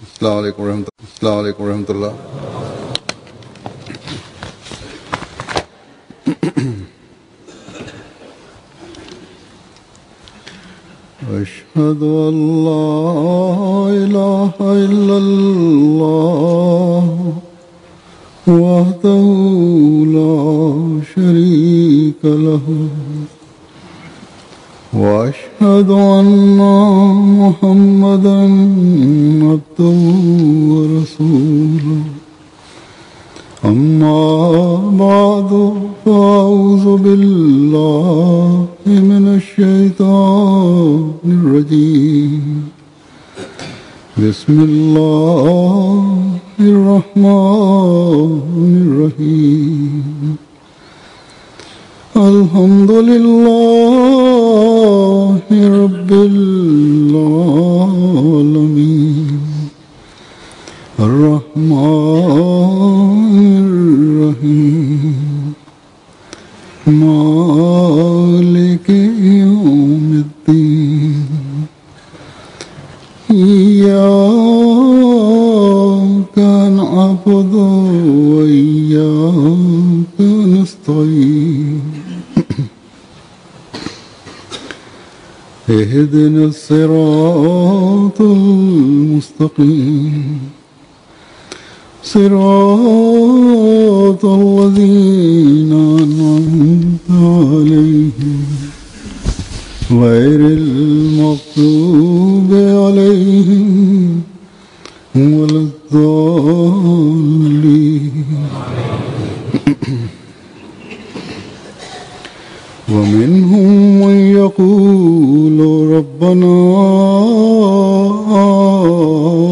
अस्सलाम वालेकुम रहमतुल्लाह। अशहदु अल्ला इलाहा इल्लल्लाह वहदहु ला शरीका लहु وأشهد أن محمدا عبده ورسوله أما بعد فأعوذ بالله من الشيطان الرجيم بسم الله الرحمن الرحيم الحمد لله رب العالمين الرحمن الرحيم مالك يوم الدين إياك نعبد وإياك نستعين اهدنا الصراط المستقيم صراط الذين أنعمت عليهم غير المغضوب عليهم ولا الضالين ومنهم من يقول ربنا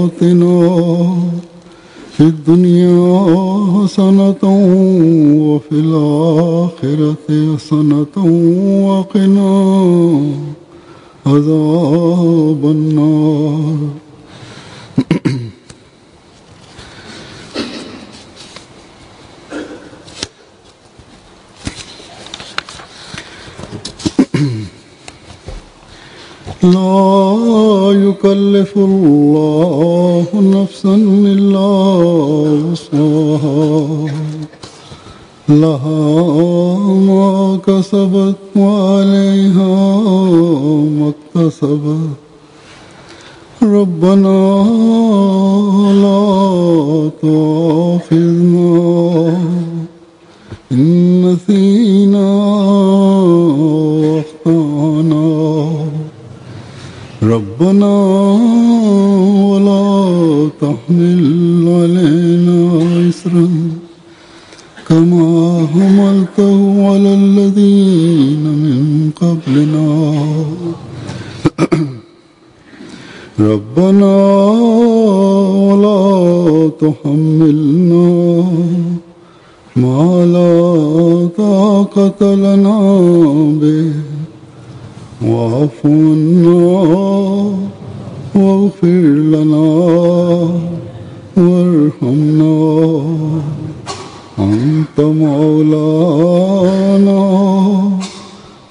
آتنا في الدنيا حسنة وفي الآخرة حسنة وقنا عذاب النار لا يكلف الله نفسا إلا وسعها لها ما كسبت وعليها ما اكتسبت ربنا لا تؤاخذنا إن نسينا وأخطأنا ربنا ولا تحمل علينا إصرا كما حملته على الذين من قبلنا ربنا ولا تحملنا ما لا طاقة لنا به واعف عنا واغفر لنا وارحمنا أنت مولانا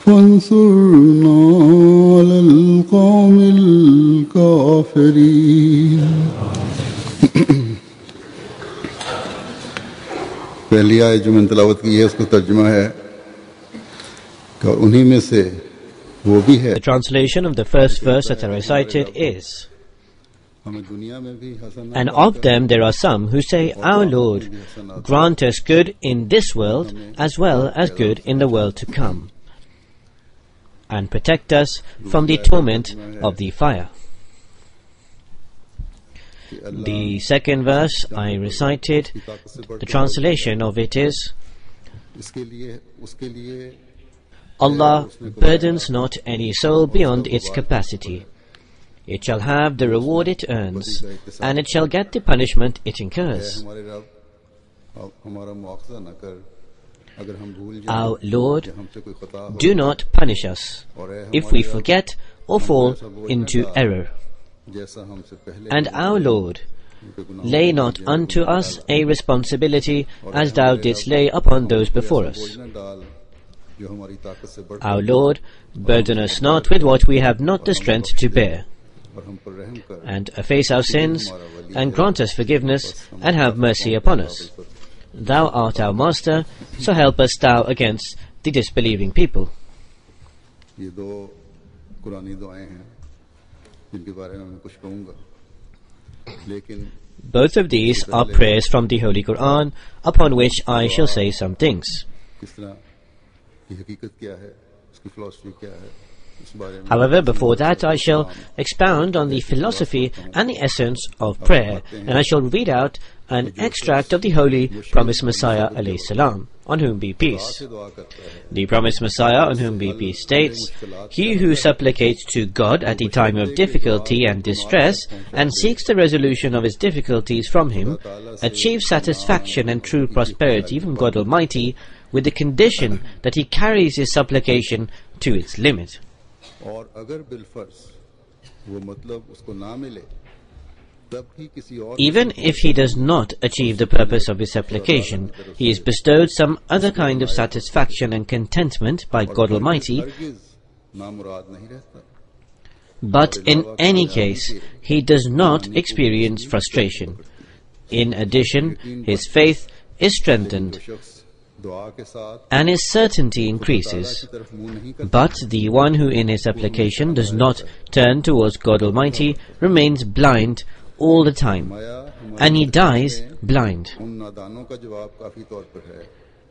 فانصرنا على القوم الكافرين पहली आयत जो मैंने तलावत की है उसका तर्जुमा है कि उन्हीं में से The translation of the first verse that I recited is, and of them there are some who say, Our Lord, grant us good in this world as well as good in the world to come, and protect us from the torment of the fire. The second verse I recited, the translation of it is, Allah burdens not any soul beyond its capacity. It shall have the reward it earns, and it shall get the punishment it incurs. Our Lord, do not punish us if we forget or fall into error. And our Lord, lay not unto us a responsibility as thou didst lay upon those before us. Our Lord, burden us not with what we have not the strength to bear. and efface our sins, and grant us forgiveness, and have mercy upon us. Thou art our Master, so help us Thou against the disbelieving people. Both of these are prayers from the Holy Quran, upon which I shall say some things. However, before that I shall expound on the philosophy and the essence of prayer, and I shall read out an extract of the Holy Promised Messiah alayhi salam, on whom be peace. The Promised Messiah, on whom be peace, states, "He who supplicates to God at the time of difficulty and distress, and seeks the resolution of his difficulties from Him, achieves satisfaction and true prosperity from God Almighty, with the condition that he carries his supplication to its limit." Even if he does not achieve the purpose of his supplication, he is bestowed some other kind of satisfaction and contentment by God Almighty. But in any case, he does not experience frustration. In addition, his faith is strengthened and his certainty increases. But the one who in his supplication does not turn towards God Almighty remains blind all the time, and he dies blind.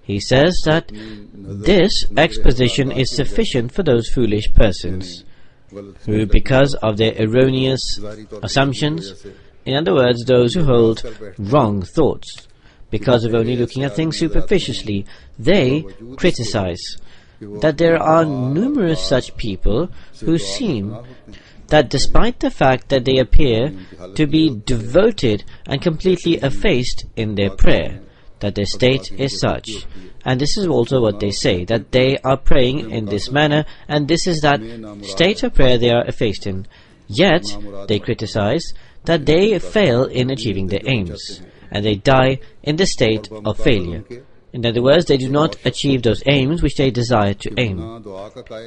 He says that this exposition is sufficient for those foolish persons who, because of their erroneous assumptions, in other words, those who hold wrong thoughts, because of only looking at things superficially, they criticize that there are numerous such people who seem that despite the fact that they appear to be devoted and completely effaced in their prayer, that their state is such. And this is also what they say, that they are praying in this manner, and this is that state of prayer they are effaced in. Yet, they criticize that they fail in achieving their aims, and they die in the state of failure. In other words, they do not achieve those aims which they desire to aim.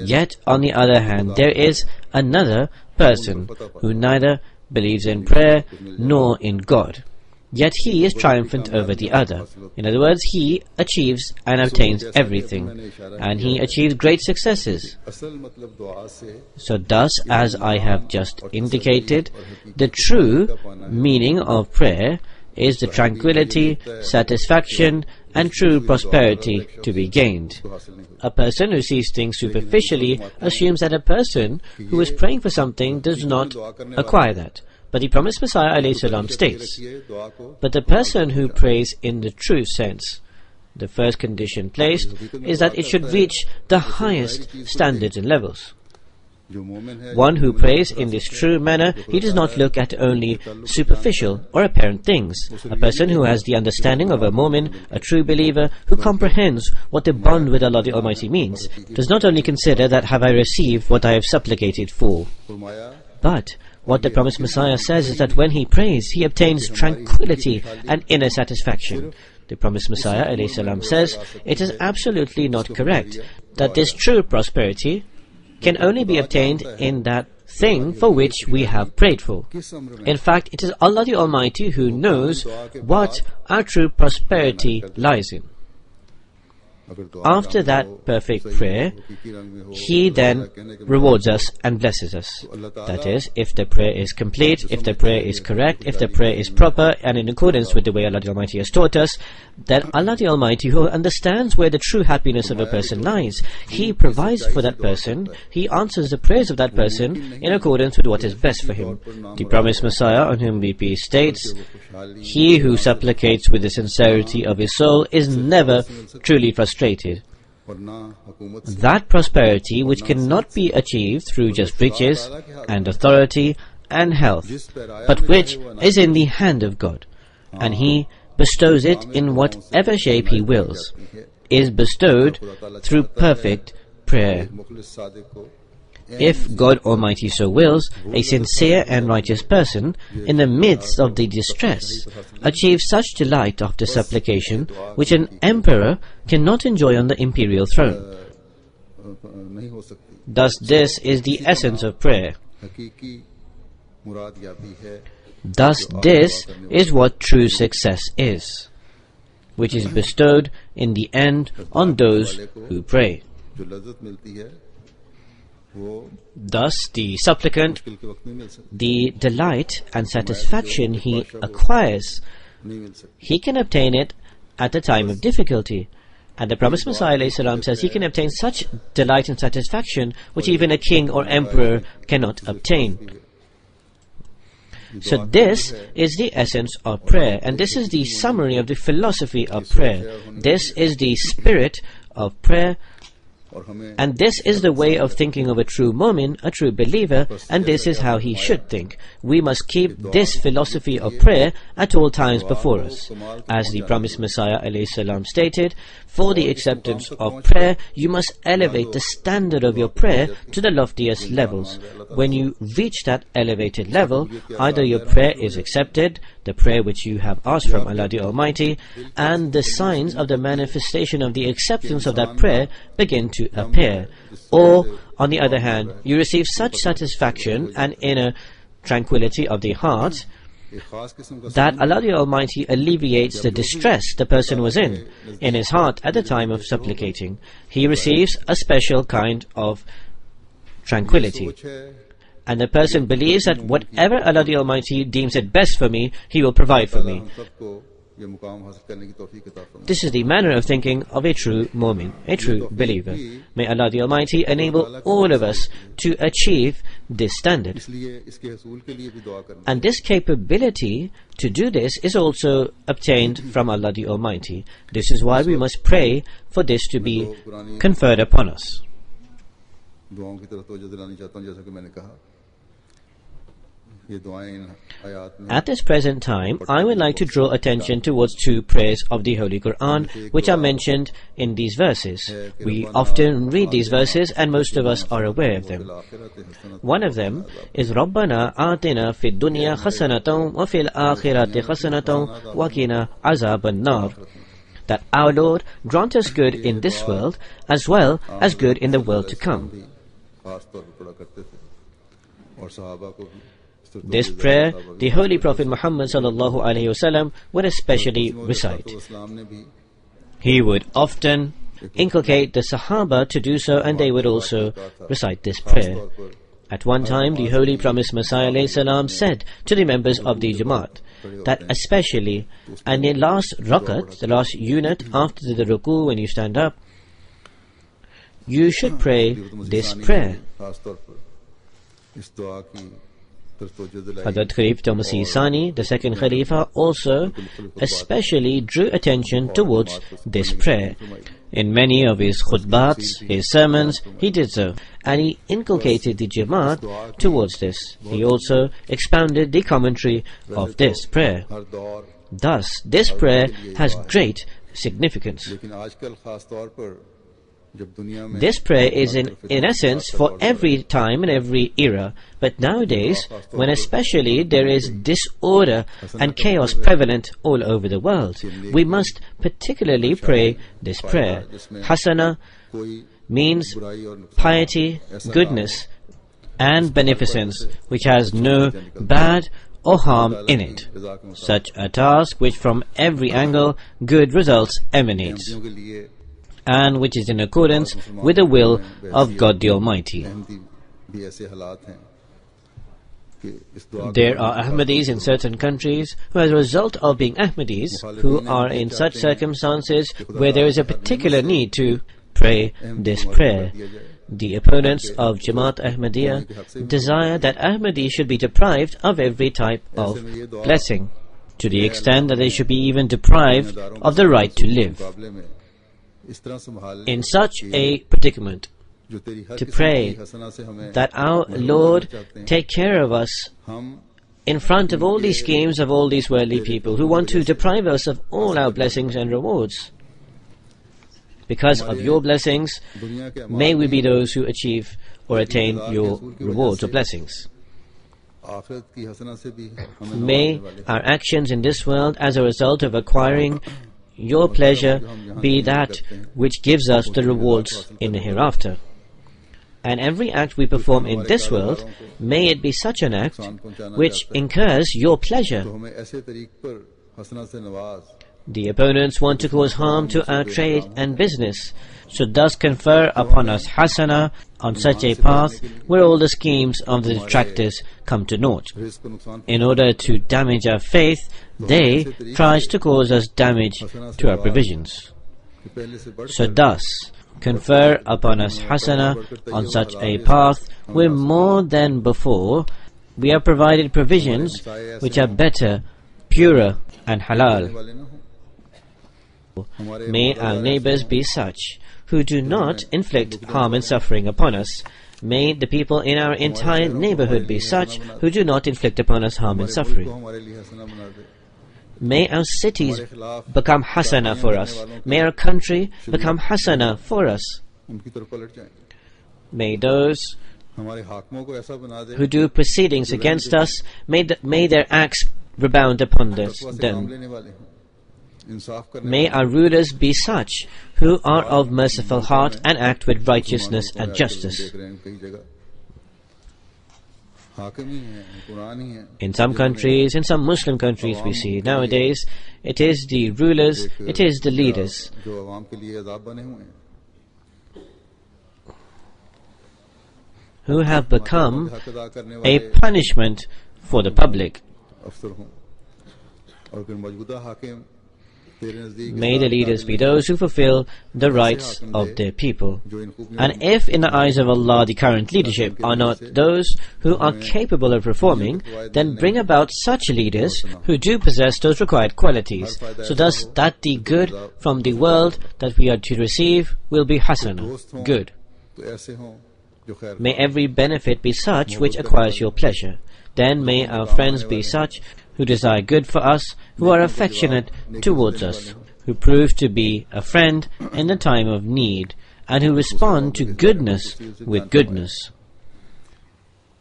Yet, on the other hand, there is another person who neither believes in prayer nor in God. Yet he is triumphant over the other. In other words, he achieves and obtains everything, and he achieves great successes. So thus, as I have just indicated, the true meaning of prayer is the tranquility, satisfaction, and true prosperity to be gained. A person who sees things superficially assumes that a person who is praying for something does not acquire that. But the Promised Messiah ﷺ states, but the person who prays in the true sense, the first condition placed is that it should reach the highest standards and levels. One who prays in this true manner, he does not look at only superficial or apparent things. A person who has the understanding of a mu'min, a true believer, who comprehends what the bond with Allah the Almighty means, does not only consider that have I received what I have supplicated for. But what the Promised Messiah says is that when he prays, he obtains tranquility and inner satisfaction. The Promised Messiah ﷺ says, it is absolutely not correct that this true prosperity can only be obtained in that thing for which we have prayed for. In fact, it is Allah the Almighty who knows what our true prosperity lies in. After that perfect prayer, He then rewards us and blesses us. That is, if the prayer is complete, if the prayer is correct, if the prayer is proper and in accordance with the way Allah the Almighty has taught us, then Allah the Almighty, who understands where the true happiness of a person lies, He provides for that person, He answers the prayers of that person in accordance with what is best for him. The Promised Messiah, on whom be peace, states, he who supplicates with the sincerity of his soul is never truly frustrated. That prosperity which cannot be achieved through just riches and authority and health, but which is in the hand of God, and He bestows it in whatever shape He wills, is bestowed through perfect prayer. If God Almighty so wills, a sincere and righteous person, in the midst of the distress, achieves such delight after supplication, which an emperor cannot enjoy on the imperial throne. Thus this is the essence of prayer. Thus this is what true success is, which is bestowed in the end on those who pray. Thus the supplicant, the delight and satisfaction he acquires, he can obtain it at the time of difficulty. And the Promised Messiah ﷺ says he can obtain such delight and satisfaction which even a king or emperor cannot obtain. So this is the essence of prayer, and this is the summary of the philosophy of prayer. This is the spirit of prayer, and this is the way of thinking of a true mu'min, a true believer, and this is how he should think. We must keep this philosophy of prayer at all times before us. As the Promised Messiah ﷺ stated, for the acceptance of prayer, you must elevate the standard of your prayer to the loftiest levels. When you reach that elevated level, either your prayer is accepted, the prayer which you have asked from Allah the Almighty, and the signs of the manifestation of the acceptance of that prayer begin to appear. Or, on the other hand, you receive such satisfaction and inner tranquility of the heart that Allah the Almighty alleviates the distress the person was in his heart at the time of supplicating. He receives a special kind of tranquility. And the person believes that whatever Allah the Almighty deems it best for me, He will provide for me. This is the manner of thinking of a true mu'min, a true believer. May Allah the Almighty enable all of us to achieve this standard. And this capability to do this is also obtained from Allah the Almighty. This is why we must pray for this to be conferred upon us. At this present time, I would like to draw attention towards two prayers of the Holy Quran which are mentioned in these verses. We often read these verses and most of us are aware of them. One of them is رَبَّنَا آتِنَا فِي الدُّنْيَا خَسَنَةً وَفِي الْآخِرَةِ خَسَنَةً وَقِنَا عَذَابَ النَّارِ. That our Lord grant us good in this world as well as good in the world to come. This prayer, the Holy Prophet Muhammad ﷺ would especially recite. He would often inculcate the Sahaba to do so, and they would also recite this prayer. At one time, the Holy Promised Messiah ﷺ said to the members of the Jamaat that especially in the last rakat, the last unit after the ruku, when you stand up, you should pray this prayer. Hazrat Khalifa Masih Sani, the second Khalifa, also especially drew attention towards this prayer. In many of his khutbats, his sermons, he did so, and he inculcated the Jamaat towards this. He also expounded the commentary of this prayer. Thus, this prayer has great significance. This prayer is in essence for every time and every era, but nowadays, when especially there is disorder and chaos prevalent all over the world, we must particularly pray this prayer. Hasana means piety, goodness and beneficence, which has no bad or harm in it. Such a task which from every angle good results emanates, and which is in accordance with the will of God the Almighty. There are Ahmadis in certain countries who, as a result of being Ahmadis, who are in such circumstances where there is a particular need to pray this prayer. The opponents of Jamaat Ahmadiyya desire that Ahmadis should be deprived of every type of blessing, to the extent that they should be even deprived of the right to live. In such a predicament, to pray that our Lord take care of us in front of all these schemes of all these worldly people who want to deprive us of all our blessings and rewards. Because of your blessings, may we be those who achieve or attain your rewards or blessings. May our actions in this world as a result of acquiring your pleasure be that which gives us the rewards in the hereafter. And every act we perform in this world, may it be such an act which incurs your pleasure. The opponents want to cause harm to our trade and business, so thus confer upon us hasana on such a path where all the schemes of the detractors come to naught. In order to damage our faith, they try to cause us damage to our provisions. So thus, confer upon us hasana on such a path where more than before we are provided provisions which are better, purer and halal. May our neighbors be such who do not inflict harm and suffering upon us. May the people in our entire neighborhood be such who do not inflict upon us harm and suffering. May our cities become hasana for us. May our country become hasana for us. May those who do proceedings against us, may their acts rebound upon them. May our rulers be such who are of merciful heart and act with righteousness and justice. In some countries, in some Muslim countries we see nowadays, it is the rulers, it is the leaders who have become a punishment for the public. May the leaders be those who fulfill the rights of their people. And if in the eyes of Allah the current leadership are not those who are capable of reforming, then bring about such leaders who do possess those required qualities, so thus that the good from the world that we are to receive will be hasana, good. May every benefit be such which acquires your pleasure. Then may our friends be such who desire good for us, who are affectionate towards us, who prove to be a friend in the time of need, and who respond to goodness with goodness.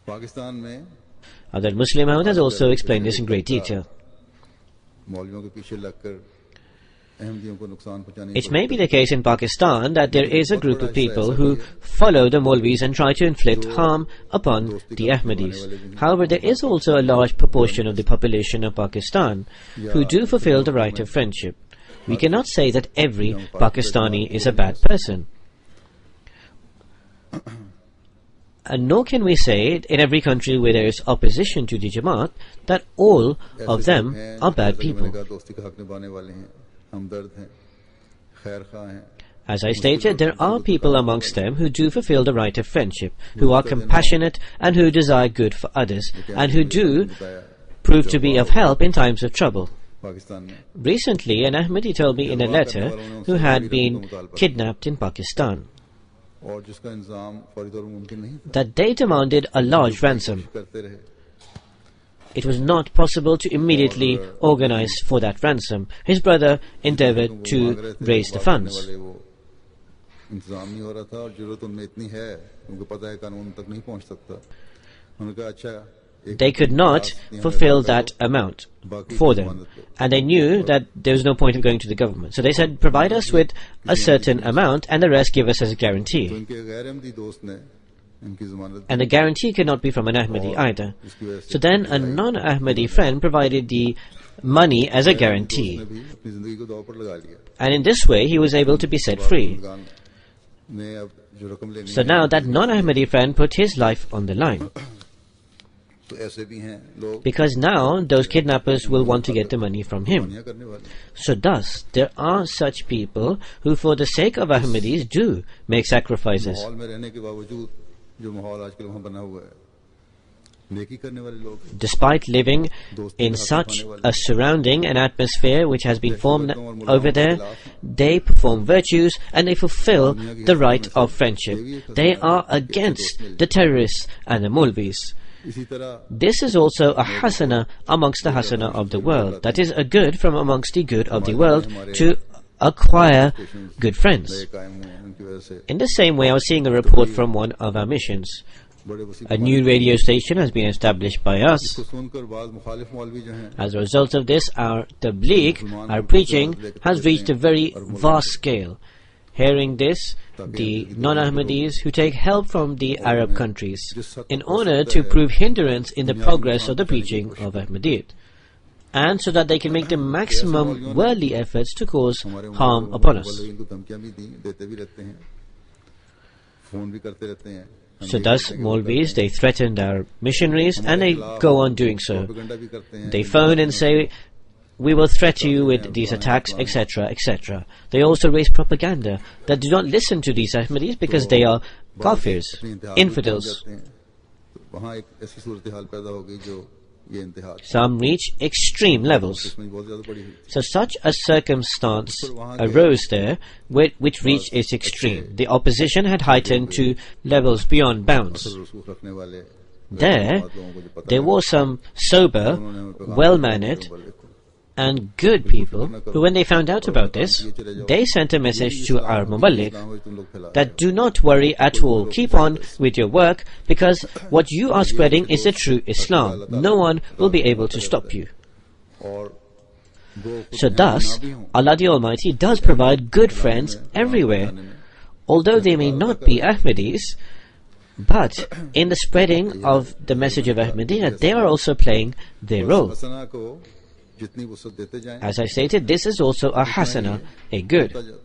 Hazrat Muslim Maud has also explained this in great detail. It may be the case in Pakistan that there is a group of people who follow the Maulvis and try to inflict harm upon the Ahmadis. However, there is also a large proportion of the population of Pakistan who do fulfill the right of friendship. We cannot say that every Pakistani is a bad person. And nor can we say in every country where there is opposition to the Jamaat that all of them are bad people. As I stated, there are people amongst them who do fulfill the right of friendship, who are compassionate and who desire good for others, and who do prove to be of help in times of trouble. Recently, an Ahmadi told me in a letter who had been kidnapped in Pakistan that they demanded a large ransom. It was not possible to immediately organize for that ransom. His brother endeavored to raise the funds. They could not fulfill that amount for them, and they knew that there was no point in going to the government. So they said, provide us with a certain amount and the rest give us as a guarantee. And the guarantee cannot be from an Ahmadi either. So then a non-Ahmadi friend provided the money as a guarantee. And in this way he was able to be set free. So now that non-Ahmadi friend put his life on the line. Because now those kidnappers will want to get the money from him. So thus, there are such people who for the sake of Ahmadis do make sacrifices. Despite living in such a surrounding and atmosphere which has been formed over there, they perform virtues and they fulfill the right of friendship. They are against the terrorists and the Maulvis. This is also a hasana amongst the hasana of the world. That is a good from amongst the good of the world to acquire good friends. In the same way, I was seeing a report from one of our missions. A new radio station has been established by us. As a result of this, our tabligh, our preaching, has reached a very vast scale. Hearing this, the non-Ahmadis who take help from the Arab countries in order to prove hindrance in the progress of the preaching of Ahmadiyyat, and so that they can make the maximum worldly efforts to cause harm upon us. So thus, Maulvis, they threatened our missionaries, and they go on doing so. They phone and say, we will threaten you with these attacks, etc., etc. They also raise propaganda that do not listen to these Ahmadis because they are kafirs, infidels. Some reach extreme levels. So such a circumstance arose there which reached its extreme. The opposition had heightened to levels beyond bounds. There were some sober, well-mannered and good people who, when they found out about this, they sent a message to our Muballigh that do not worry at all, keep on with your work, because what you are spreading is the true Islam. No one will be able to stop you. So thus, Allah the Almighty does provide good friends everywhere, although they may not be Ahmadis, but in the spreading of the message of Ahmadiyya, they are also playing their role. As I stated, this is also a hasana, a good.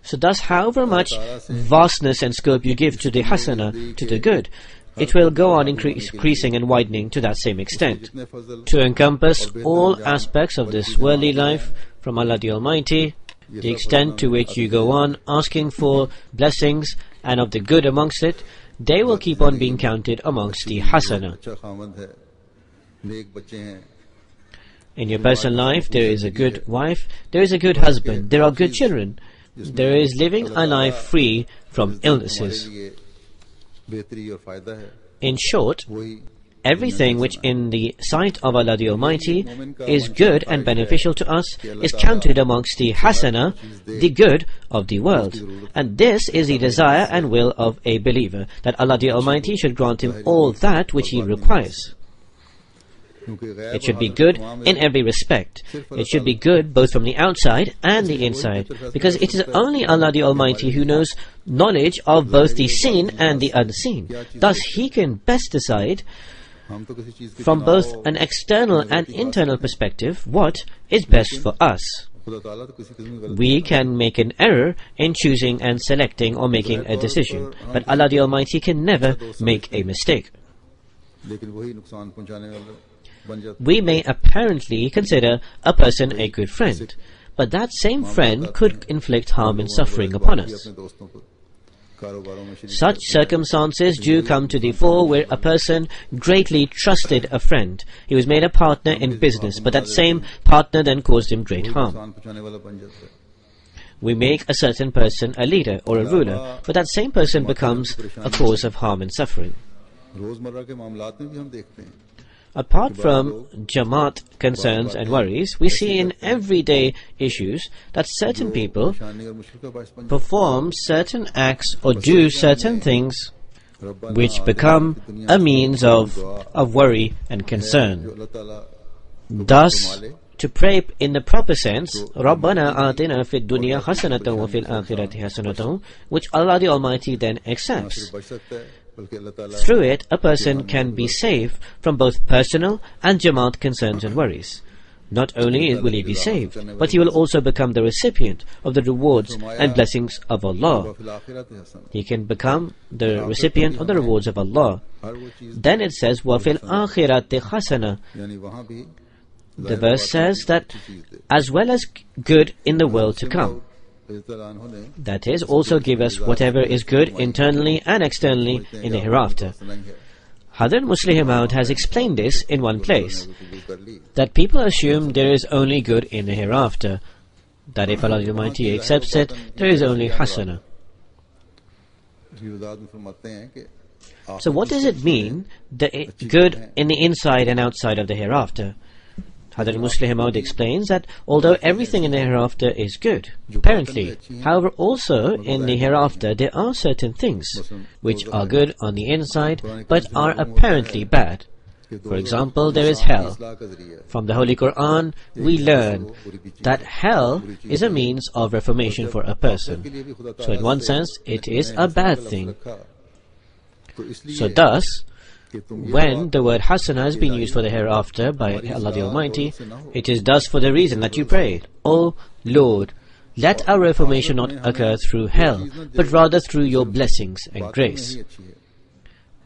So thus, however much vastness and scope you give to the hasana, to the good, it will go on increasing and widening to that same extent, to encompass all aspects of this worldly life from Allah the Almighty, the extent to which you go on asking for blessings and of the good amongst it, they will keep on being counted amongst the hasana. In your personal life, there is a good wife, there is a good husband, there are good children, there is living a life free from illnesses. In short, everything which in the sight of Allah the Almighty is good and beneficial to us is counted amongst the hasana, the good of the world. And this is the desire and will of a believer, that Allah the Almighty should grant him all that which he requires. It should be good in every respect. It should be good both from the outside and the inside, because it is only Allah the Almighty who knows knowledge of both the seen and the unseen. Thus He can best decide from both an external and internal perspective what is best for us. We can make an error in choosing and selecting or making a decision, but Allah the Almighty can never make a mistake. We may apparently consider a person a good friend, but that same friend could inflict harm and suffering upon us. Such circumstances do come to the fore where a person greatly trusted a friend. He was made a partner in business, but that same partner then caused him great harm. We make a certain person a leader or a ruler, but that same person becomes a cause of harm and suffering. Apart from Jamaat concerns and worries, we see in everyday issues that certain people perform certain acts or do certain things which become a means of worry and concern. Thus, to pray in the proper sense, رَبَّنَا آتِنَا فِي الدُّنْيَا حَسَنَةً وَفِي الْآخِرَةِ حَسَنَةً, which Allah the Almighty then accepts. Through it, a person can be saved from both personal and Jamaat concerns and worries. Not only will he be saved, but he will also become the recipient of the rewards and blessings of Allah. He can become the recipient of the rewards of Allah. Then it says, وَفِي الْآخِرَةِ حَسَنَةً. The verse says that as well as good in the world to come. That is, also give us whatever is good internally and externally in the hereafter. Hazrat Muslih Maud has explained this in one place, that people assume there is only good in the hereafter, that if Allah Almighty accepts it, there is only hasana. So what does it mean, the good in the inside and outside of the hereafter? Hazrat Muslih Maud explains that although everything in the hereafter is good, apparently, however also in the hereafter there are certain things which are good on the inside but are apparently bad. For example, there is hell. From the Holy Quran, we learn that hell is a means of reformation for a person. So in one sense, it is a bad thing. So thus, when the word hasana has been used for the hereafter by Allah the Almighty, it is thus for the reason that you pray, O Lord, let our reformation not occur through hell, but rather through your blessings and grace.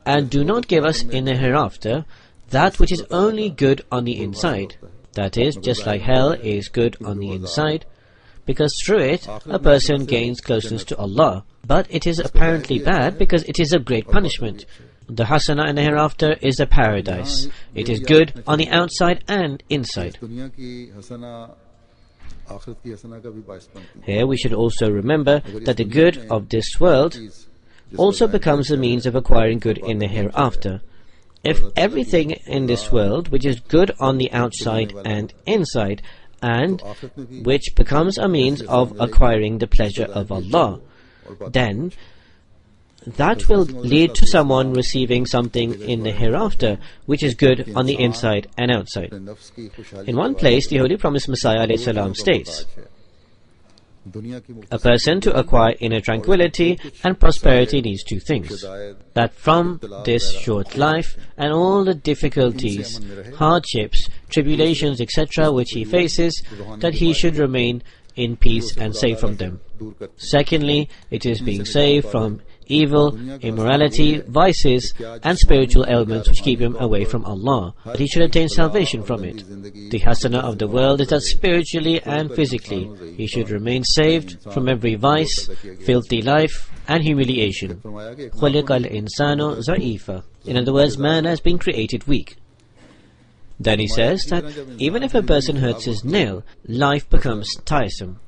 And do not give us in the hereafter that which is only good on the inside. That is, just like hell is good on the inside, because through it a person gains closeness to Allah. But it is apparently bad because it is a great punishment. The hasana in the hereafter is a paradise. It is good on the outside and inside. Here we should also remember that the good of this world also becomes the means of acquiring good in the hereafter. If everything in this world which is good on the outside and inside, and which becomes a means of acquiring the pleasure of Allah, then that will lead to someone receiving something in the hereafter which is good on the inside and outside. In one place, the Holy Promised Messiah ﷺ states, a person to acquire inner tranquility and prosperity needs two things: that from this short life and all the difficulties, hardships, tribulations, etc. which he faces, that he should remain in peace and safe from them. Secondly, it is being saved from evil, immorality, vices, and spiritual ailments which keep him away from Allah, but he should attain salvation from it. The hasana of the world is that spiritually and physically he should remain saved from every vice, filthy life, and humiliation. خُلِقَ الْإِنسَانُ ضَعِيفًا. In other words, man has been created weak. Then he says that even if a person hurts his nail, life becomes tiresome.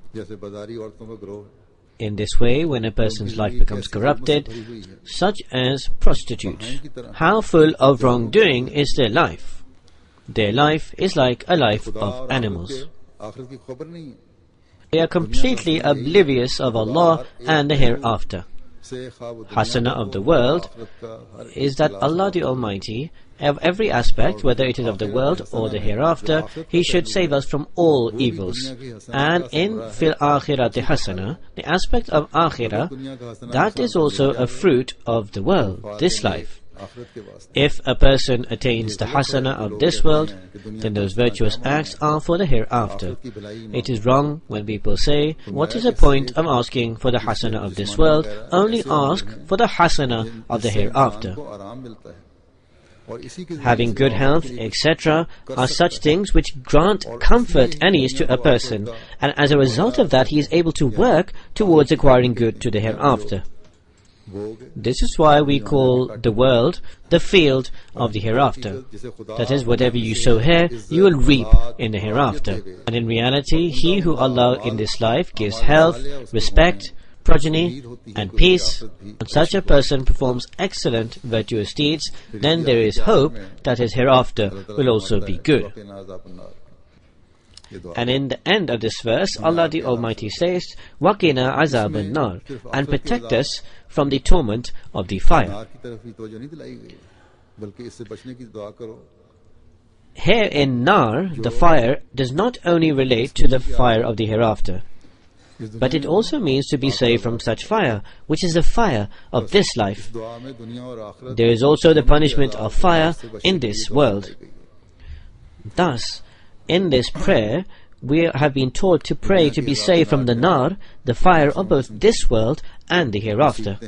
In this way, when a person's life becomes corrupted, such as prostitutes, how full of wrongdoing is their life? Their life is like a life of animals. They are completely oblivious of Allah and the hereafter. Hasana of the world is that Allah the Almighty, of every aspect, whether it is of the world or the hereafter, He should save us from all evils. And in fil akhirati hasana, the aspect of akhirah, that is also a fruit of the world, this life. If a person attains the hasana of this world, then those virtuous acts are for the hereafter. It is wrong when people say, what is the point of asking for the hasana of this world? Only ask for the hasana of the hereafter. Having good health, etc. are such things which grant comfort and ease to a person, and as a result of that he is able to work towards acquiring good to the hereafter. This is why we call the world the field of the hereafter. That is, whatever you sow here, you will reap in the hereafter. And in reality, he who Allah in this life gives health, respect, progeny, and peace, and such a person performs excellent virtuous deeds, then there is hope that his hereafter will also be good. And in the end of this verse, Allah the Almighty says, وَقِنَا عَذَابَ النَّارِ, and protect us from the torment of the fire. Here in Nar, the fire does not only relate to the fire of the hereafter, but it also means to be saved from such fire, which is the fire of this life. There is also the punishment of fire in this world. Thus, in this prayer, we have been taught to pray to be saved from the nar, the fire of both this world and the hereafter.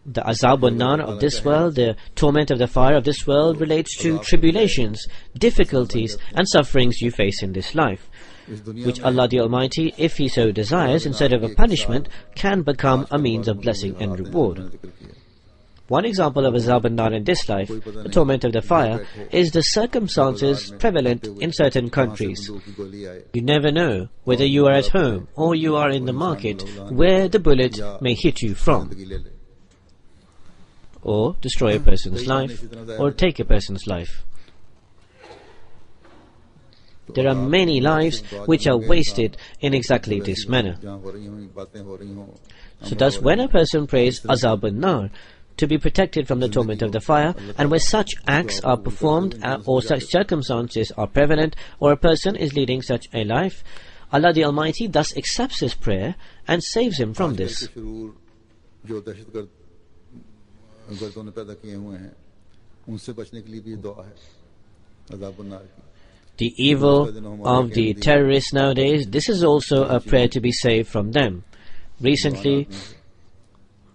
The azab al-nar of this world, the torment of the fire of this world, relates to tribulations, difficulties, and sufferings you face in this life, which Allah the Almighty, if He so desires, instead of a punishment, can become a means of blessing and reward. One example of azab al-nar in this life, the torment of the fire, is the circumstances prevalent in certain countries. You never know whether you are at home or you are in the market where the bullet may hit you from, or destroy a person's life, or take a person's life. There are many lives which are wasted in exactly this manner. So thus, when a person prays azab al-nar, to be protected from the torment of the fire, and where such acts are performed or such circumstances are prevalent, or a person is leading such a life, Allah the Almighty thus accepts his prayer and saves him from this. The evil of the terrorists nowadays, this is also a prayer to be saved from them. Recently,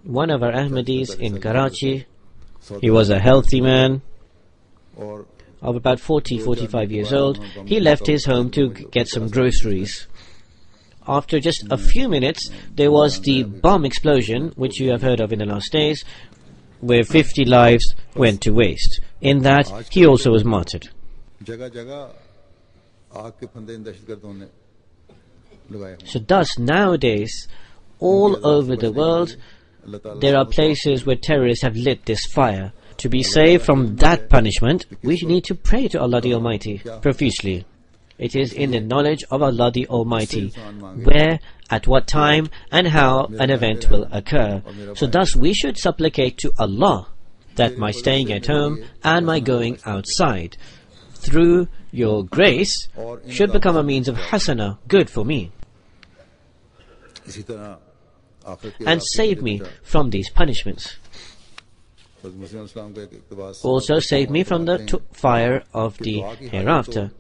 one of our Ahmadis in Karachi, he was a healthy man of about 40-45 years old. He left his home to get some groceries. After just a few minutes, there was the bomb explosion, which you have heard of in the last days, where 50 lives went to waste. In that, he also was martyred. So thus, nowadays, all over the world, there are places where terrorists have lit this fire. To be saved from that punishment, we need to pray to Allah the Almighty profusely. It is in the knowledge of Allah the Almighty where, at what time, and how an event will occur. So thus we should supplicate to Allah that my staying at home and my going outside, through your grace, should become a means of hasana, good for me, and save me from these punishments. Also save me from the fire of the hereafter.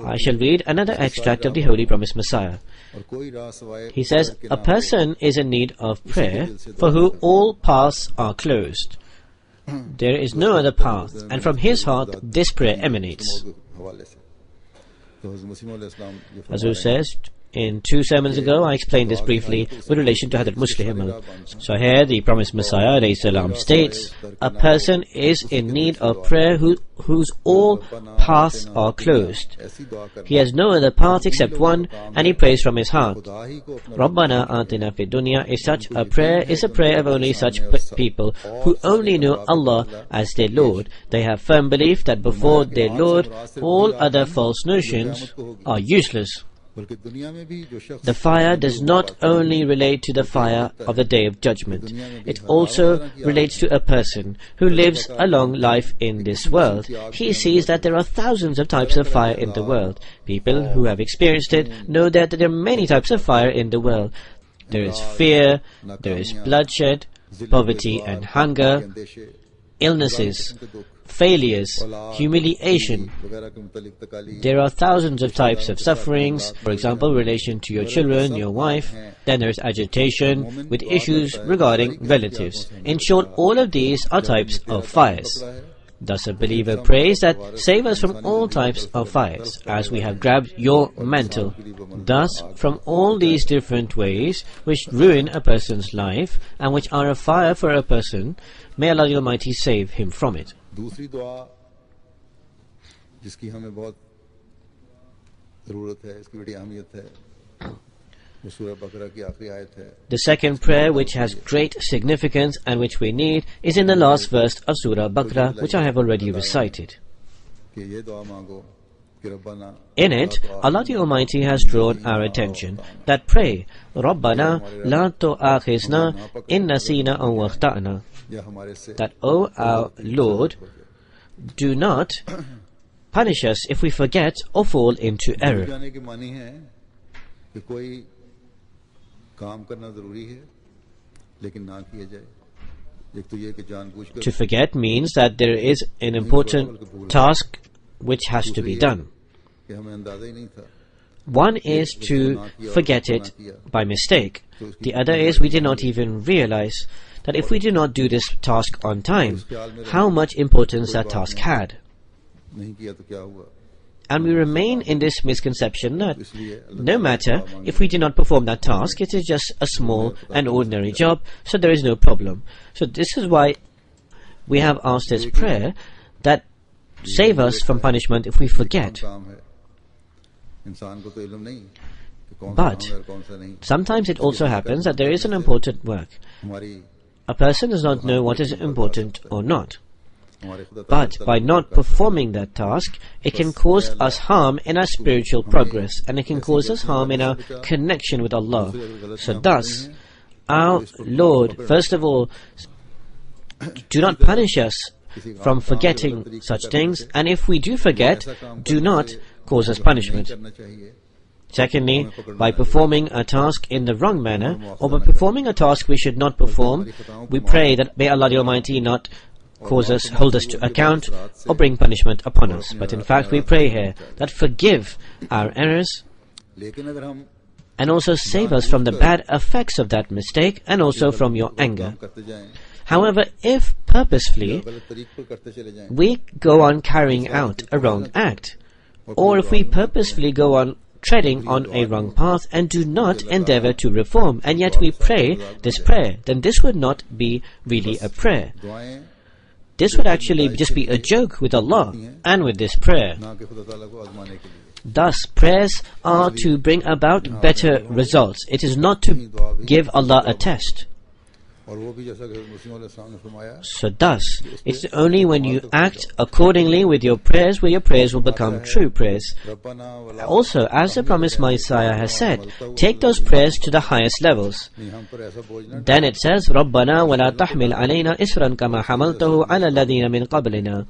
I shall read another extract of the Holy Promised Messiah. He says, a person is in need of prayer for whom all paths are closed. There is no other path, and from his heart this prayer emanates. Hazur says, in 2 sermons ago, I explained this briefly with relation to Hazrat Muslih. So here the Promised Messiah ﷺ states, a person is in need of prayer whose all paths are closed. He has no other path except one, and he prays from his heart. Rabbana Atina Fid Dunya is such a prayer, is a prayer of only such people who only know Allah as their Lord. They have firm belief that before their Lord, all other false notions are useless. The fire does not only relate to the fire of the Day of Judgment. It also relates to a person who lives a long life in this world. He sees that there are thousands of types of fire in the world. People who have experienced it know that there are many types of fire in the world. There is fear, there is bloodshed, poverty and hunger, illnesses, failures, humiliation. There are thousands of types of sufferings, for example, relation to your children, your wife. Then there is agitation with issues regarding relatives. In short, all of these are types of fires. Thus a believer prays that save us from all types of fires, as we have grabbed your mantle. Thus, from all these different ways which ruin a person's life and which are a fire for a person, may Allah the Almighty save him from it. दूसरी दुआ जिसकी हमें बहुत ज़रूरत है, इसकी बड़ी अहमियत है, वो सूरह बकरा की आखिरी आयत है. The second prayer, which has great significance and which we need, is in the last verse of Surah Baqarah, which I have already recited. कि ये दुआ मांगो कि रब्बाना. In it, Allah the Almighty has drawn our attention that pray, Rabbana la tu'akhizna in nasina aw akhta'na. That, O our Lord, do not punish us if we forget or fall into error. To forget means that there is an important task which has to be done. One is to forget it by mistake. The other is we did not even realize that if we do not do this task on time, how much importance that task had. And we remain in this misconception that no matter if we do not perform that task, it is just a small and ordinary job, so there is no problem. So this is why we have asked this prayer that save us from punishment if we forget. But sometimes it also happens that there is an important work. A person does not know what is important or not. But by not performing that task, it can cause us harm in our spiritual progress, and it can cause us harm in our connection with Allah. So thus, our Lord, first of all, do not punish us from forgetting such things, and if we do forget, do not cause us punishment. Secondly, by performing a task in the wrong manner, or by performing a task we should not perform, we pray that may Allah the Almighty not hold us to account, or bring punishment upon us. But in fact, we pray here that forgive our errors, and also save us from the bad effects of that mistake, and also from your anger. However, if purposefully we go on carrying out a wrong act, or if we purposefully go on treading on a wrong path and do not endeavor to reform, and yet we pray this prayer, then this would not be really a prayer. This would actually just be a joke with Allah and with this prayer. Thus, prayers are to bring about better results. It is not to give Allah a test. So thus, it's only when you act accordingly with your prayers where your prayers will become true prayers. Also, as the promised Messiah has said, take those prayers to the highest levels. Then it says, رَبَّنَا وَلَا تَحْمِلْ عَلَيْنَا إِسْرًا كَمَا حَمَلْتَهُ عَلَى الَّذِينَ مِنْ قَبْلِنَا.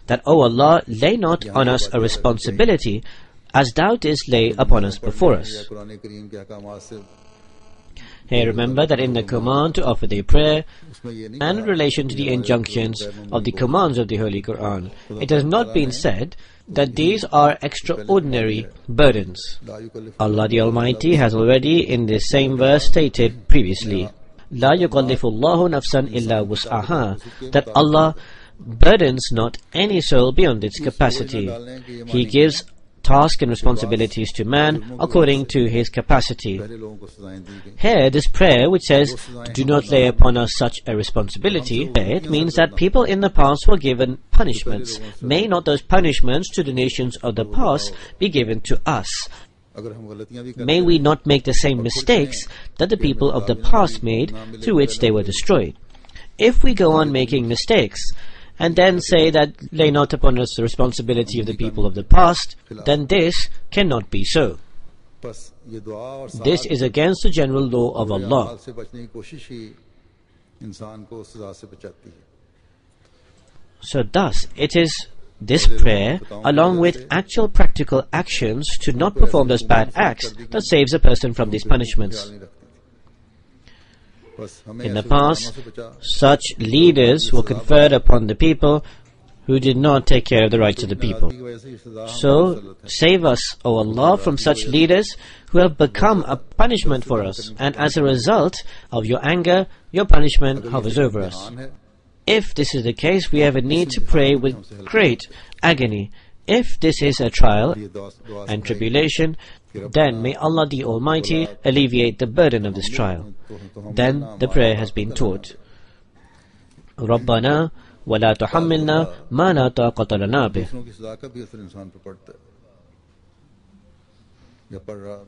That, O Allah, lay not on us a responsibility as thou didst lay upon us before us. Here remember that in the command to offer the prayer, and in relation to the injunctions of the commands of the Holy Quran, it has not been said that these are extraordinary burdens. Allah the Almighty has already in this same verse stated previously, لا يكلف الله نفسا إلا وسعها, that Allah burdens not any soul beyond its capacity. He gives tasks and responsibilities to man according to his capacity. Here, this prayer which says, do not lay upon us such a responsibility, it means that people in the past were given punishments. May not those punishments to the nations of the past be given to us. May we not make the same mistakes that the people of the past made, through which they were destroyed. If we go on making mistakes, and then say that lay not upon us the responsibility of the people of the past, then this cannot be so. This is against the general law of Allah. So thus, it is this prayer, along with actual practical actions to not perform those bad acts, that saves a person from these punishments. In the past, such leaders were conferred upon the people who did not take care of the rights of the people. So, save us, O Allah, from such leaders who have become a punishment for us, and as a result of your anger, your punishment hovers over us. If this is the case, we have a need to pray with great agony. If this is a trial and tribulation, then may Allah the Almighty alleviate the burden of this trial. Then the prayer has been taught. رَبَّنَا وَلَا تُحَمِّلْنَا مَا لَا طَاقَةَ لَنَا بِهِ.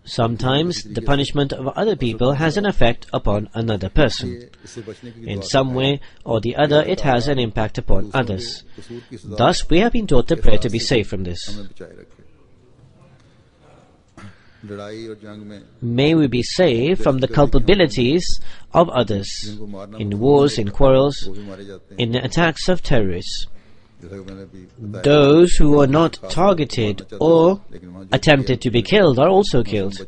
Sometimes the punishment of other people has an effect upon another person. In some way or the other, it has an impact upon others. Thus, we have been taught the prayer to be safe from this. May we be saved from the culpabilities of others in wars, in quarrels, in the attacks of terrorists. Those who are not targeted or attempted to be killed are also killed.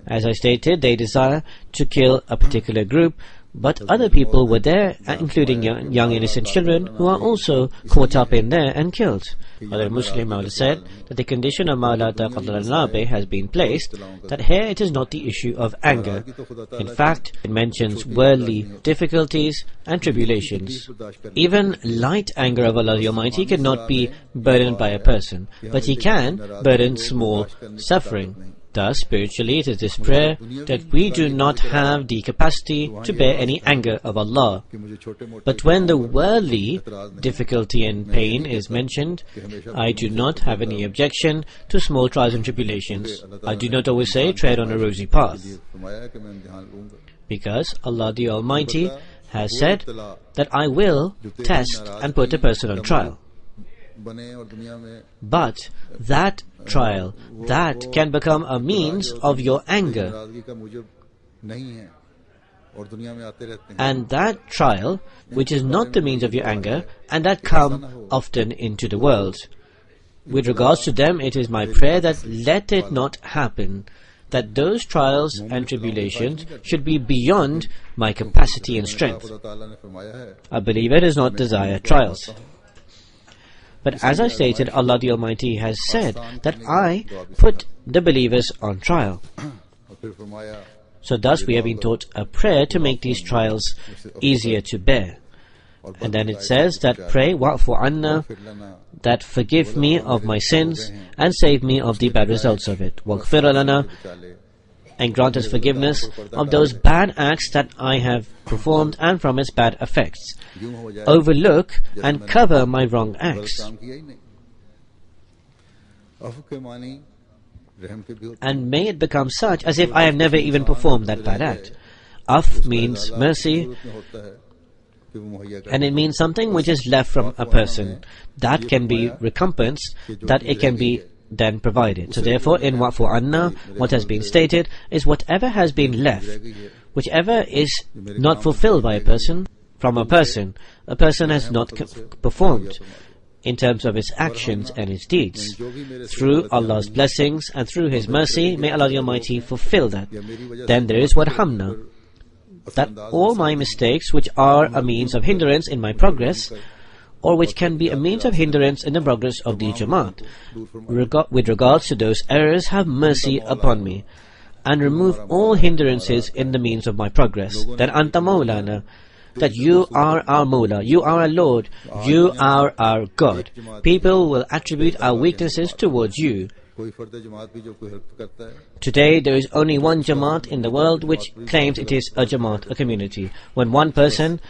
As I stated, they desire to kill a particular group, but other people were there, including young innocent children, who are also caught up in there and killed. Other Muslim Mawla said that the condition of Mawla Taqadr has been placed, that here it is not the issue of anger. In fact, it mentions worldly difficulties and tribulations. Even light anger of Allah the Almighty cannot be burdened by a person, but He can burden small suffering. Thus, spiritually, it is this prayer that we do not have the capacity to bear any anger of Allah. But when the worldly difficulty and pain is mentioned, I do not have any objection to small trials and tribulations. I do not always say, tread on a rosy path. Because Allah the Almighty has said that I will test and put a person on trial. But that trial, that can become a means of your anger. and that trial which is not the means of your anger, and that come often into the world. With regards to them, it is my prayer that let it not happen, that those trials and tribulations should be beyond my capacity and strength. A believer does not desire trials. But as I stated, Allah the Almighty has said that I put the believers on trial. So thus we have been taught a prayer to make these trials easier to bear. And then it says that pray, wa'fu anna, that forgive me of my sins and save me of the bad results of it. Waghfir lana, and grant us forgiveness of those bad acts that I have performed and from its bad effects. Overlook and cover my wrong acts. And may it become such as if I have never even performed that bad act. Af means mercy, and it means something which is left from a person that can be recompensed, that it can be then provided. So therefore, in wa'fu anna, what has been stated is whatever has been left, whichever is not fulfilled by a person, from a person has not performed in terms of his actions and his deeds. Through Allah's blessings and through His mercy, may Allah the Almighty fulfill that. Then there is warhamna, that all my mistakes which are a means of hindrance in my progress, or which can be a means of hindrance in the progress of the Jamaat, with regards to those errors, have mercy upon me, and remove all hindrances in the means of my progress. Then Anta Maulana, that you are our Mawla, you are our Lord, you are our God. People will attribute our weaknesses towards you. Today there is only one Jamaat in the world which claims it is a Jamaat, a community. When one person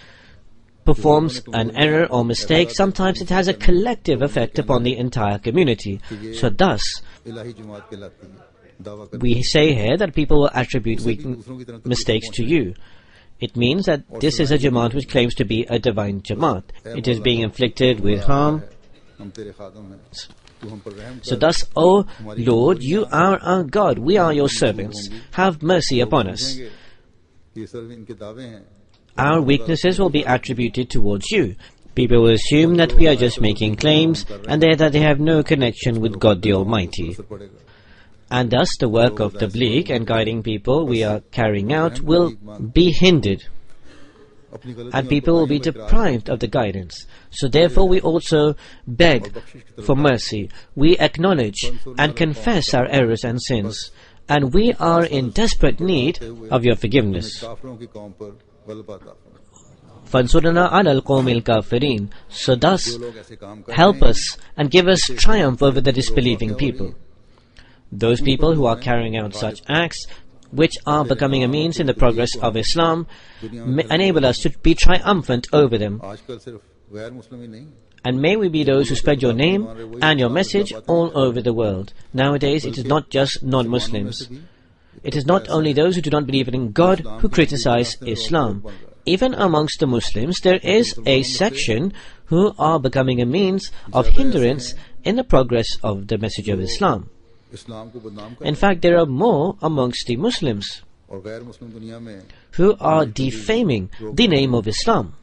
performs an error or mistake, sometimes it has a collective effect upon the entire community. So thus, we say here that people will attribute mistakes to you. It means that this is a Jamaat which claims to be a divine Jamaat. It is being inflicted with harm. So thus, O Lord, you are our God, we are your servants. Have mercy upon us. Our weaknesses will be attributed towards you. People will assume that we are just making claims and that they have no connection with God the Almighty. And thus the work of tabligh and guiding people we are carrying out will be hindered, and people will be deprived of the guidance. So therefore we also beg for mercy. We acknowledge and confess our errors and sins, and we are in desperate need of your forgiveness. فَانْصُرْنَا عَلَى الْقَوْمِ الْكَافِرِينَ. So thus help us and give us triumph over the disbelieving people. Those people who are carrying out such acts which are becoming a means in the progress of Islam, enable us to be triumphant over them. And may we be those who spread your name and your message all over the world. Nowadays it is not just non-Muslims. It is not only those who do not believe in God who criticize Islam. Even amongst the Muslims there is a section who are becoming a means of hindrance in the progress of the message of Islam. In fact, there are more amongst the Muslims who are defaming the name of Islam.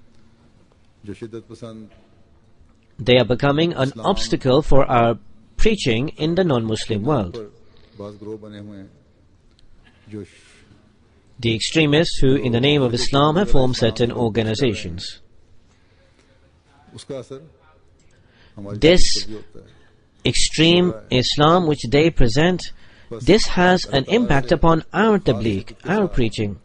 They are becoming an obstacle for our preaching in the non-Muslim world. The extremists who, in the name of Islam, have formed certain organizations. This extreme Islam which they present, this has an impact upon our tabligh, our preaching.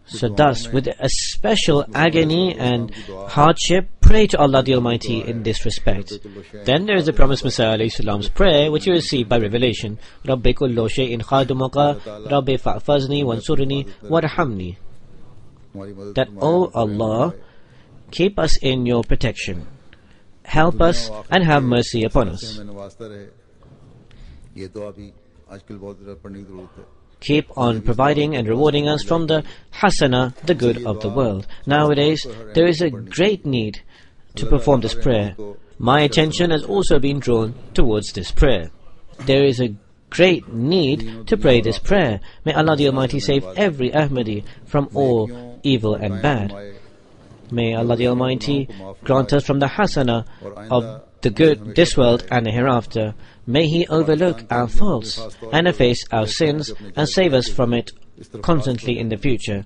So thus, with a special agony and hardship, pray to Allah the Almighty in this respect. Then there is the promised Messiah alayhi salam's prayer, which you receive by revelation. Rabbi kullu shay'in khadumuka, Rabbi fa'fazni wansurni warhamni. That, O Allah, keep us in your protection. Help us and have mercy upon us. Keep on providing and rewarding us from the hasana, the good of the world. Nowadays, there is a great need to perform this prayer. My attention has also been drawn towards this prayer. There is a great need to pray this prayer. May Allah the Almighty save every Ahmadi from all evil and bad. May Allah the Almighty grant us from the hasana of the good this world and the hereafter. May He overlook our faults and efface our sins and save us from it constantly in the future.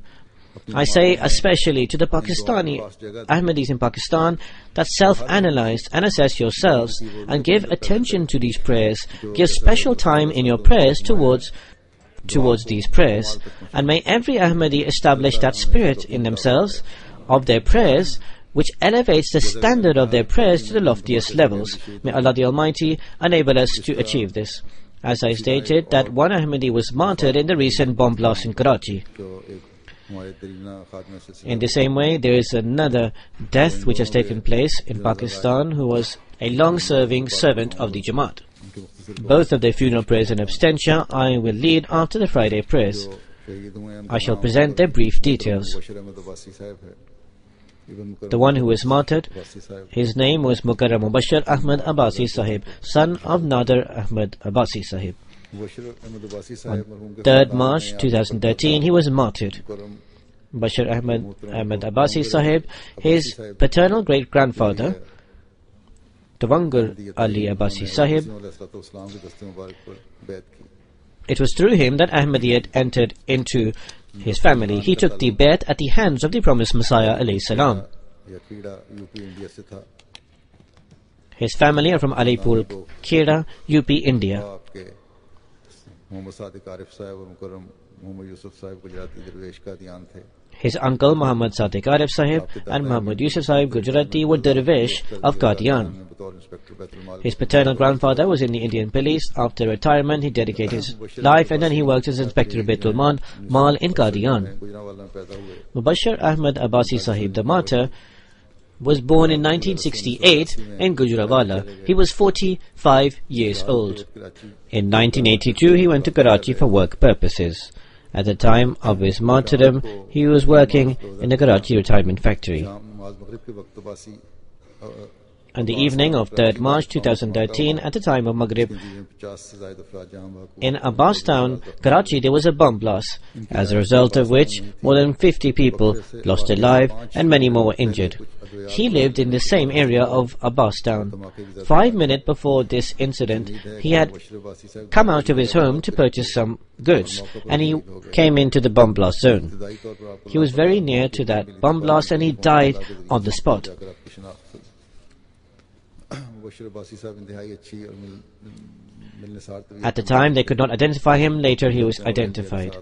I say especially to the Pakistani Ahmadis in Pakistan that self-analyze and assess yourselves and give attention to these prayers. Give special time in your prayers towards these prayers. And may every Ahmadi establish that spirit in themselves of their prayers which elevates the standard of their prayers to the loftiest levels. May Allah the Almighty enable us to achieve this. As I stated, that one Ahmadi was martyred in the recent bomb blast in Karachi. In the same way, there is another death which has taken place in Pakistan who was a long-serving servant of the Jamaat. Both of their funeral prayers and abstention I will lead after the Friday prayers. I shall present their brief details. The one who was martyred, his name was Mukarram Mubashir Ahmad Abbasi Sahib, son of Nader Ahmad Abbasi Sahib. On 3rd March 2013, he was martyred. Bashir Ahmad Abbasi Sahib, his paternal great-grandfather, Tawangur Ali Abbasi Sahib, it was through him that Ahmadiyyat entered into his family. He took the bayat at the hands of the promised Messiah alayhi salam. His family are from Alipur, Kheda, UP, India. His uncle Muhammad Sadiq Arif Sahib and Muhammad Yusuf Sahib Gujarati were Dervish of Qadian. His paternal grandfather was in the Indian police. After retirement, he dedicated his life and then he worked as Inspector of Baitul Mal in Qadian. Mubashir Ahmad Abbasi Sahib, the martyr, was born in 1968 in Gujranwala. He was 45 years old. In 1982, he went to Karachi for work purposes. At the time of his martyrdom, he was working in the Karachi retirement factory. On the evening of 3rd March 2013, at the time of Maghrib, in Abbas town, Karachi, there was a bomb blast, as a result of which more than 50 people lost their lives and many more were injured. He lived in the same area of Abbas town. 5 minutes before this incident, he had come out of his home to purchase some goods, and he came into the bomb blast zone. He was very near to that bomb blast and he died on the spot. At the time, they could not identify him. Later, he was identified.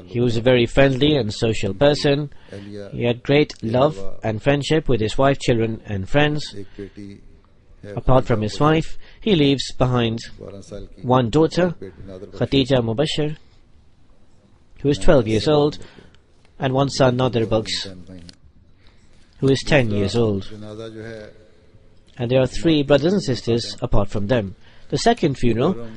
He was a very friendly and social person. He had great love and friendship with his wife, children and friends. Apart from his wife, he leaves behind one daughter, Khatija Mubashir, who is 12 years old, and one son, Nader Bugs, who is 10 years old. And there are 3 brothers and sisters apart from them. The second funeral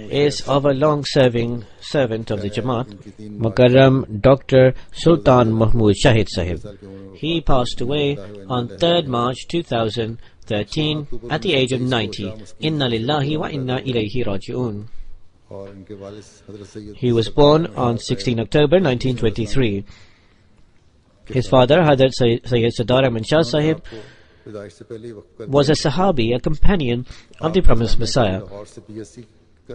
is of a long-serving servant of the Jamaat, Mukarram Dr. Sultan Mahmud Shahid Sahib. He passed away on 3rd March 2013 at the age of 90. Inna lillahi wa inna ilayhi raji'un. He was born on 16 October 1923. His father, Hadrat Sayyid Sardar Ahmad Shah Sahib, was a Sahabi, a companion of the promised Messiah.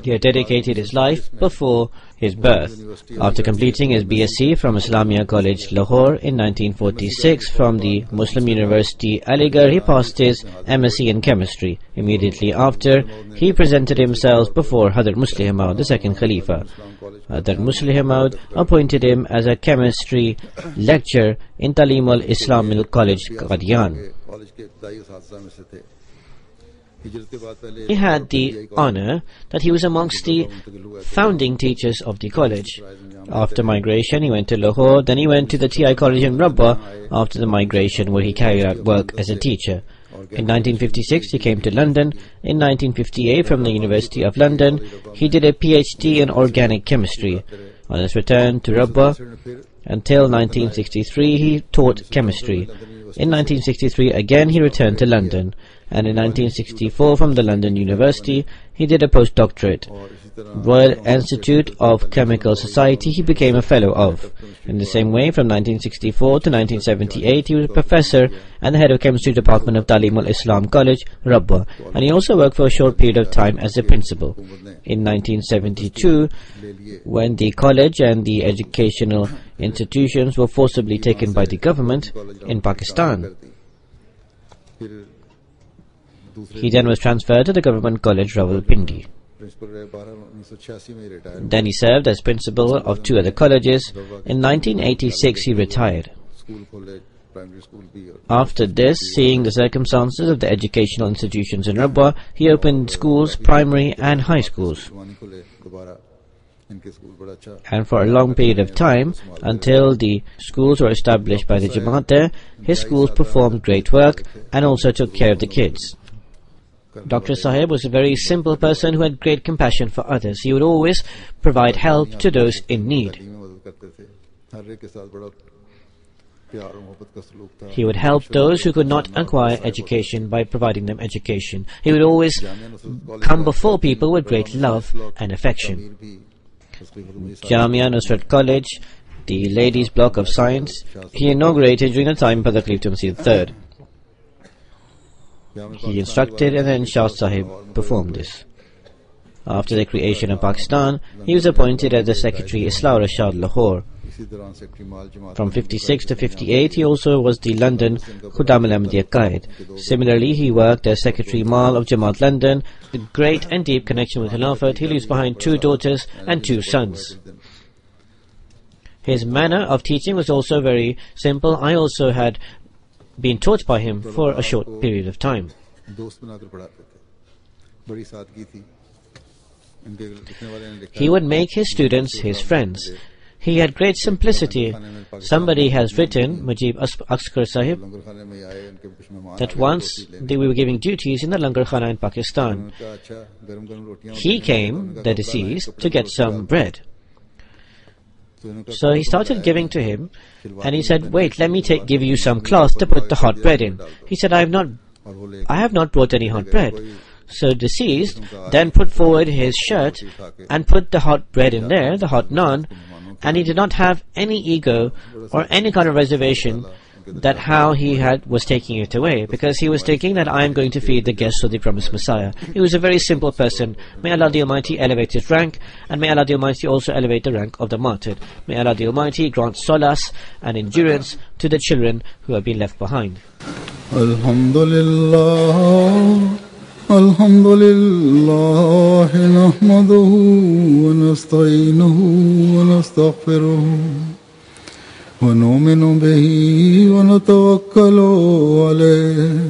He had dedicated his life before his birth. After completing his BSc from Islamia College, Lahore in 1946 from the Muslim University, Aligarh, he passed his MSc in chemistry. Immediately after, he presented himself before Hadrat Muslih Maud, the second Khalifa. Hadrat Muslih Maud appointed him as a chemistry lecturer in Talim al-Islam College, Qadian. He had the honor that he was amongst the founding teachers of the college. After migration, he went to Lahore, then he went to the TI College in Rabwa after the migration, where he carried out work as a teacher. In 1956, he came to London. In 1958, from the University of London, he did a PhD in organic chemistry. On his return to Rabwa, until 1963, he taught chemistry. In 1963, again he returned to London, and in 1964 from the London University he did a postdoctorate. Royal Institute of Chemical Society he became a fellow of. In the same way, from 1964 to 1978 he was a professor and the head of chemistry department of Talim al-Islam College, Rabwa, and he also worked for a short period of time as a principal. In 1972, when the college and the educational institutions were forcibly taken by the government in Pakistan, he then was transferred to the government college Rawalpindi. Then he served as principal of 2 other colleges. In 1986 he retired. After this, seeing the circumstances of the educational institutions in Rabwa, he opened schools, primary and high schools. And for a long period of time, until the schools were established by the Jamaat there, his schools performed great work and also took care of the kids. Dr. Sahib was a very simple person who had great compassion for others. He would always provide help to those in need. He would help those who could not acquire education by providing them education. He would always come before people with great love and affection. Jamia Nusrat College, the ladies' block of science, he inaugurated during the time of Padak Khalifah Masih III. He instructed and then Shah Sahib performed this. After the creation of Pakistan, he was appointed as the Secretary Islah Rashad Lahore. From 56 to 58, he also was the London Khudam al-Ahmadiyya Qaid. Similarly, he worked as Secretary Mal of Jamaat London. With great and deep connection with Khilafat, he leaves behind 2 daughters and 2 sons. His manner of teaching was also very simple. I also had been taught by him for a short period of time. He would make his students his friends. He had great simplicity. Somebody has written, Mujib Askar Sahib, that once they were giving duties in the Langar Khana in Pakistan. He came, the deceased, to get some bread. So he started giving to him, and he said, "Wait, let me give you some cloth to put the hot bread in." He said, I have not brought any hot bread. So deceased then put forward his shirt and put the hot bread in there, the hot naan, and he did not have any ego or any kind of reservation that how he was taking it away, because he was thinking that I am going to feed the guests of the promised Messiah. He was a very simple person. May Allah the Almighty elevate his rank, and may Allah the Almighty also elevate the rank of the martyred. May Allah the Almighty grant solace and endurance to the children who have been left behind. Alhamdulillah, Alhamdulillah, nahmaduhu wa nasta'inuhu wa nastaghfiruh. ونؤمن به ونتوكل عليه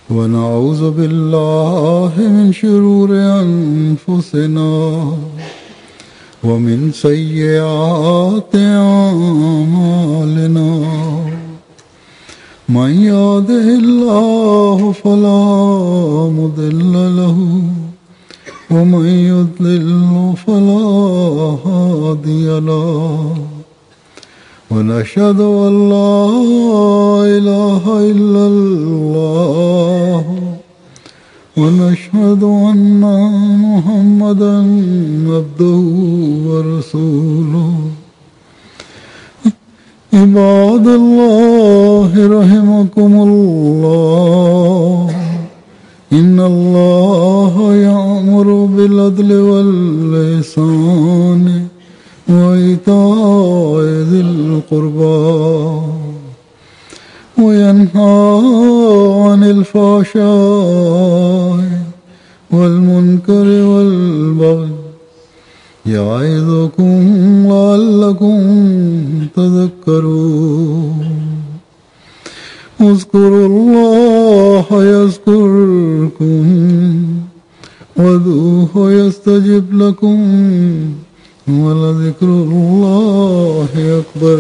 ونعوذ بالله من شرور أنفسنا ومن سيئات أعمالنا من يهده الله فلا مضل له ومن يضلل فلا هادي له ونشهد أن لا إله إلا الله ونشهد أن محمدا عبده ورسوله عباد الله رحمكم الله إن الله يأمر بالعدل والإحسان وإيتاء ذي القربى وينهى عن الفحشاء والمنكر والبغي يعظكم لعلكم تذكرون اذكروا الله يذكركم وادعوه يستجب لكم ولذكر الله أكبر.